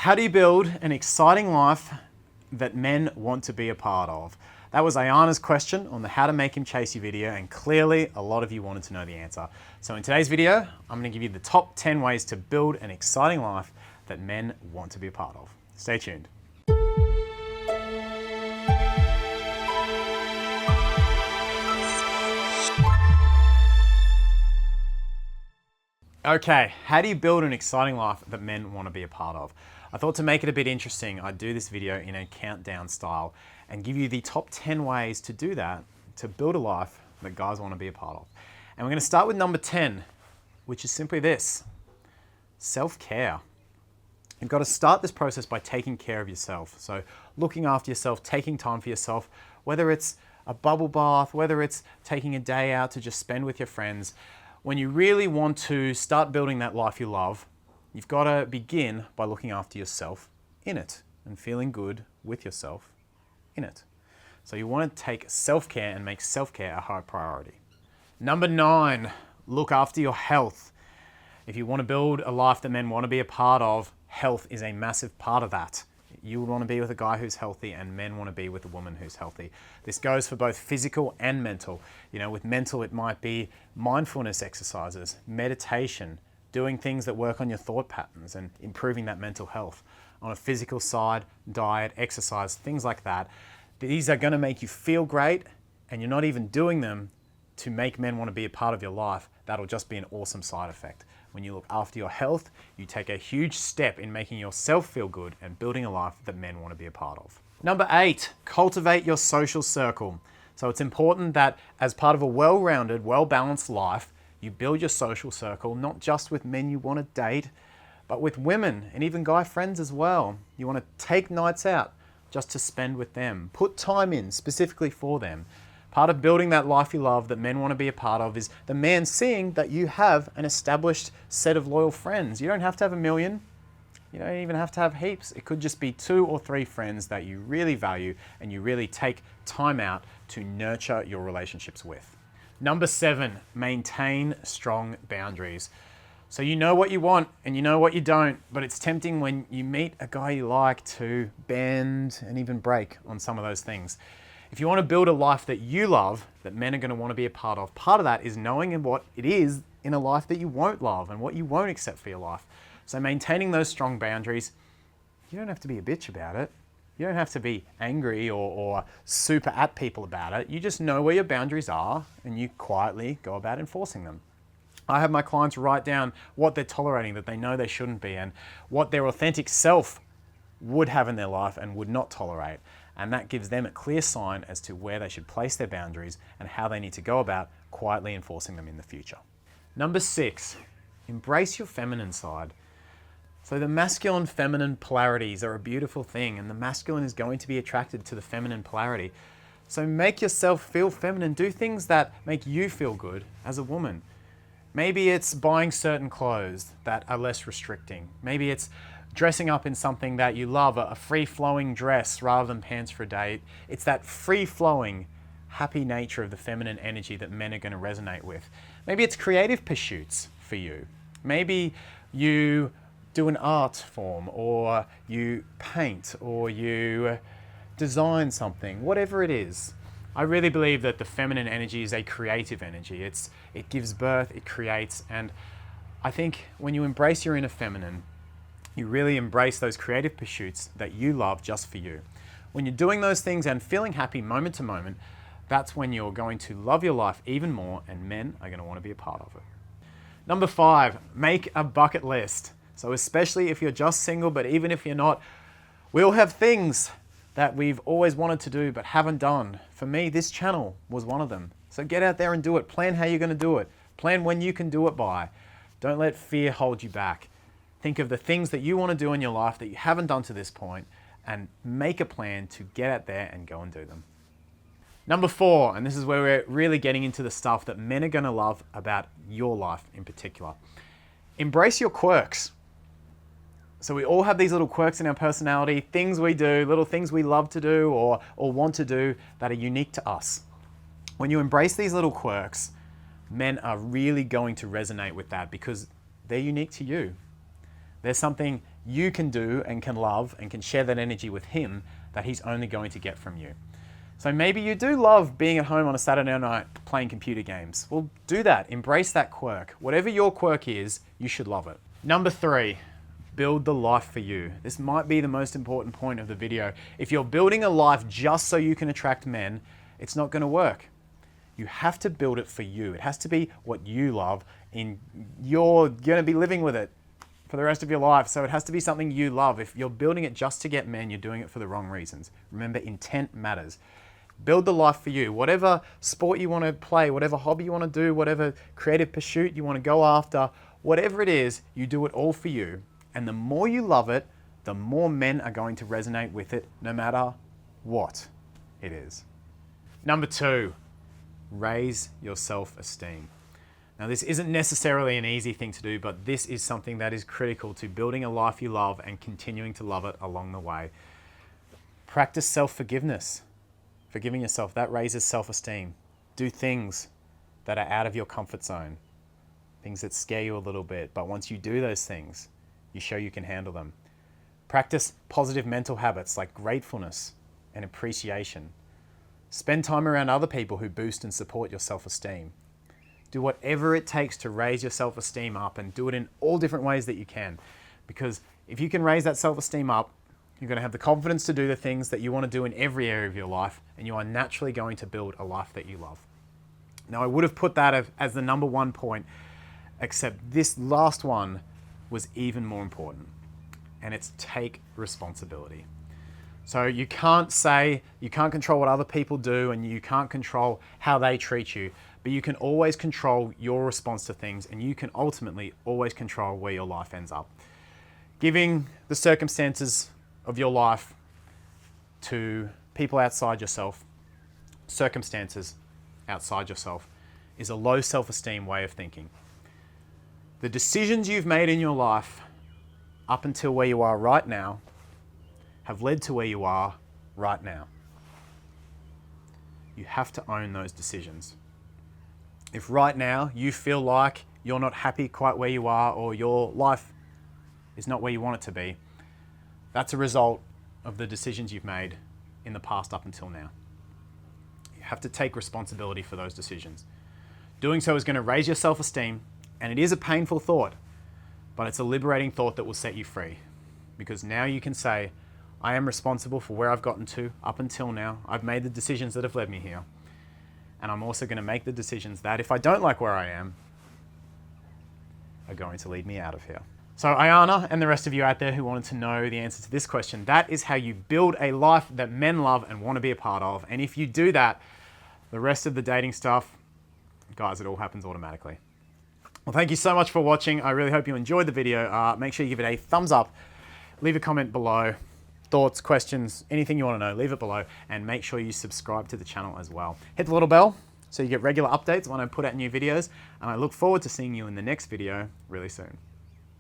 How do you build an exciting life that men want to be a part of? That was Ayana's question on the How to Make Him Chase You video, and clearly a lot of you wanted to know the answer. So in today's video, I'm going to give you the top 10 ways to build an exciting life that men want to be a part of. Stay tuned. Okay, how do you build an exciting life that men want to be a part of? I thought to make it a bit interesting, I'd do this video in a countdown style and give you the top 10 ways to do that, to build a life that guys want to be a part of. And we're going to start with number 10, which is simply this: self-care. You've got to start this process by taking care of yourself. So looking after yourself, taking time for yourself, whether it's a bubble bath, whether it's taking a day out to just spend with your friends. When you really want to start building that life you love, you've got to begin by looking after yourself in it and feeling good with yourself in it. So you want to take self-care and make self-care a high priority. Number 9, look after your health. If you want to build a life that men want to be a part of, health is a massive part of that. You would want to be with a guy who's healthy, and men want to be with a woman who's healthy. This goes for both physical and mental. You know, with mental, it might be mindfulness exercises, meditation, doing things that work on your thought patterns and improving that mental health. On a physical side, diet, exercise, things like that. These are going to make you feel great, and you're not even doing them to make men want to be a part of your life. That'll just be an awesome side effect. When you look after your health, you take a huge step in making yourself feel good and building a life that men want to be a part of. Number 8, cultivate your social circle. So it's important that as part of a well-rounded, well-balanced life, you build your social circle, not just with men you want to date, but with women and even guy friends as well. You want to take nights out just to spend with them. Put time in specifically for them. Part of building that life you love that men want to be a part of is the man seeing that you have an established set of loyal friends. You don't have to have a million. You don't even have to have heaps. It could just be 2 or 3 friends that you really value and you really take time out to nurture your relationships with. Number 7, maintain strong boundaries. So you know what you want and you know what you don't, but it's tempting when you meet a guy you like to bend and even break on some of those things. If you want to build a life that you love, that men are going to want to be a part of that is knowing what it is in a life that you won't love and what you won't accept for your life. So maintaining those strong boundaries, you don't have to be a bitch about it. You don't have to be angry or super at people about it. You just know where your boundaries are and you quietly go about enforcing them. I have my clients write down what they're tolerating that they know they shouldn't be and what their authentic self would have in their life and would not tolerate. And that gives them a clear sign as to where they should place their boundaries and how they need to go about quietly enforcing them in the future. Number 6, embrace your feminine side. So the masculine-feminine polarities are a beautiful thing, and the masculine is going to be attracted to the feminine polarity. So make yourself feel feminine. Do things that make you feel good as a woman. Maybe it's buying certain clothes that are less restricting. Maybe it's dressing up in something that you love, a free-flowing dress rather than pants for a date. It's that free-flowing, happy nature of the feminine energy that men are going to resonate with. Maybe it's creative pursuits for you. Maybe you do an art form, or you paint, or you design something, whatever it is. I really believe that the feminine energy is a creative energy. It gives birth, it creates, and I think when you embrace your inner feminine, you really embrace those creative pursuits that you love just for you. When you're doing those things and feeling happy moment to moment, that's when you're going to love your life even more, and men are going to want to be a part of it. Number 5, make a bucket list. So especially if you're just single, but even if you're not, we all have things that we've always wanted to do but haven't done. For me, this channel was one of them. So get out there and do it. Plan how you're going to do it. Plan when you can do it by. Don't let fear hold you back. Think of the things that you want to do in your life that you haven't done to this point and make a plan to get out there and go and do them. Number 4, and this is where we're really getting into the stuff that men are going to love about your life in particular. Embrace your quirks. So we all have these little quirks in our personality, things we do, little things we love to do or want to do that are unique to us. When you embrace these little quirks, men are really going to resonate with that because they're unique to you. There's something you can do and can love and can share that energy with him that he's only going to get from you. So maybe you do love being at home on a Saturday night playing computer games. Well, do that. Embrace that quirk. Whatever your quirk is, you should love it. Number 3, build the life for you. This might be the most important point of the video. If you're building a life just so you can attract men, it's not going to work. You have to build it for you. It has to be what you love, and you're going to be living with it for the rest of your life. So it has to be something you love. If you're building it just to get men, you're doing it for the wrong reasons. Remember, intent matters. Build the life for you. Whatever sport you want to play, whatever hobby you want to do, whatever creative pursuit you want to go after, whatever it is, you do it all for you. And the more you love it, the more men are going to resonate with it, no matter what it is. Number 2, raise your self-esteem. Now, this isn't necessarily an easy thing to do, but this is something that is critical to building a life you love and continuing to love it along the way. Practice self-forgiveness. Forgiving yourself, that raises self-esteem. Do things that are out of your comfort zone, things that scare you a little bit, but once you do those things, you show you can handle them. Practice positive mental habits like gratefulness and appreciation. Spend time around other people who boost and support your self-esteem. Do whatever it takes to raise your self-esteem up, and do it in all different ways that you can. Because if you can raise that self-esteem up, you're going to have the confidence to do the things that you want to do in every area of your life, and you are naturally going to build a life that you love. Now, I would have put that as the number 1 point, except this last one was even more important, and it's take responsibility. So you can't control what other people do, and you can't control how they treat you, but you can always control your response to things, and you can ultimately always control where your life ends up. Giving the circumstances of your life to people outside yourself, circumstances outside yourself, is a low self-esteem way of thinking. The decisions you've made in your life up until where you are right now have led to where you are right now. You have to own those decisions. If right now you feel like you're not happy quite where you are, or your life is not where you want it to be, that's a result of the decisions you've made in the past up until now. You have to take responsibility for those decisions. Doing so is going to raise your self-esteem, and it is a painful thought, but it's a liberating thought that will set you free. Because now you can say, I am responsible for where I've gotten to up until now. I've made the decisions that have led me here. And I'm also going to make the decisions that, if I don't like where I am, are going to lead me out of here. So Ayana and the rest of you out there who wanted to know the answer to this question, that is how you build a life that men love and want to be a part of. And if you do that, the rest of the dating stuff, guys, it all happens automatically. Well, thank you so much for watching. I really hope you enjoyed the video. Make sure you give it a thumbs up, leave a comment below, thoughts, questions, anything you want to know, leave it below, and make sure you subscribe to the channel as well. Hit the little bell so you get regular updates when I put out new videos, and I look forward to seeing you in the next video really soon.